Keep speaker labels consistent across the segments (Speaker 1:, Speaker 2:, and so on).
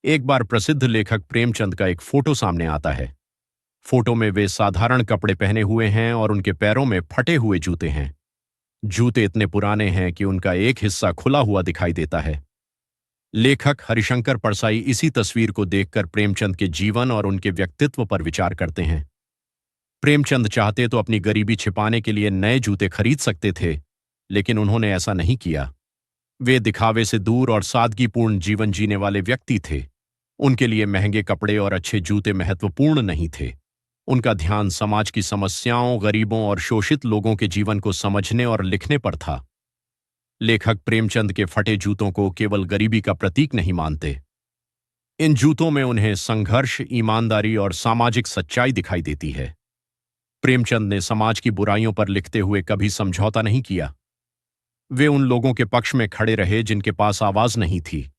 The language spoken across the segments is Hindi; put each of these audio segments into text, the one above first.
Speaker 1: एक बार प्रसिद्ध लेखक प्रेमचंद का एक फोटो सामने आता है। फोटो में वे साधारण कपड़े पहने हुए हैं और उनके पैरों में फटे हुए जूते हैं। जूते इतने पुराने हैं कि उनका एक हिस्सा खुला हुआ दिखाई देता है। लेखक हरिशंकर परसाई इसी तस्वीर को देखकर प्रेमचंद के जीवन और उनके व्यक्तित्व पर विचार करते हैं। प्रेमचंद चाहते तो अपनी गरीबी छिपाने के लिए नए जूते खरीद सकते थे, लेकिन उन्होंने ऐसा नहीं किया। वे दिखावे से दूर और सादगीपूर्ण जीवन जीने वाले व्यक्ति थे। उनके लिए महंगे कपड़े और अच्छे जूते महत्वपूर्ण नहीं थे। उनका ध्यान समाज की समस्याओं, गरीबों और शोषित लोगों के जीवन को समझने और लिखने पर था। लेखक प्रेमचंद के फटे जूतों को केवल गरीबी का प्रतीक नहीं मानते। इन जूतों में उन्हें संघर्ष, ईमानदारी और सामाजिक सच्चाई दिखाई देती है। प्रेमचंद ने समाज की बुराइयों पर लिखते हुए कभी समझौता नहीं किया। वे उन लोगों के पक्ष में खड़े रहे जिनके पास आवाज नहीं थी।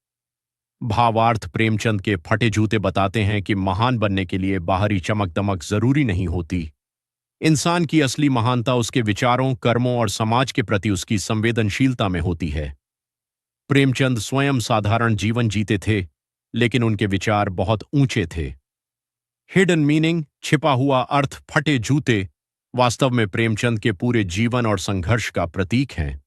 Speaker 1: भावार्थ प्रेमचंद के फटे जूते बताते हैं कि महान बनने के लिए बाहरी चमक दमक जरूरी नहीं होती। इंसान की असली महानता उसके विचारों, कर्मों और समाज के प्रति उसकी संवेदनशीलता में होती है। प्रेमचंद स्वयं साधारण जीवन जीते थे, लेकिन उनके विचार बहुत ऊंचे थे। हिडन मीनिंग, छिपा हुआ अर्थ, फटे जूते वास्तव में प्रेमचंद के पूरे जीवन और संघर्ष का प्रतीक हैं।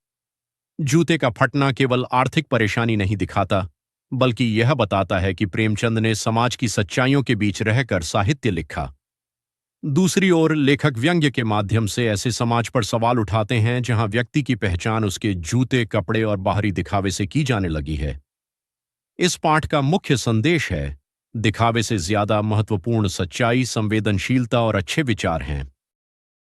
Speaker 1: जूते का फटना केवल आर्थिक परेशानी नहीं दिखाता, बल्कि यह बताता है कि प्रेमचंद ने समाज की सच्चाइयों के बीच रहकर साहित्य लिखा। दूसरी ओर लेखक व्यंग्य के माध्यम से ऐसे समाज पर सवाल उठाते हैं जहां व्यक्ति की पहचान उसके जूते, कपड़े और बाहरी दिखावे से की जाने लगी है। इस पाठ का मुख्य संदेश है, दिखावे से ज्यादा महत्वपूर्ण सच्चाई, संवेदनशीलता और अच्छे विचार हैं।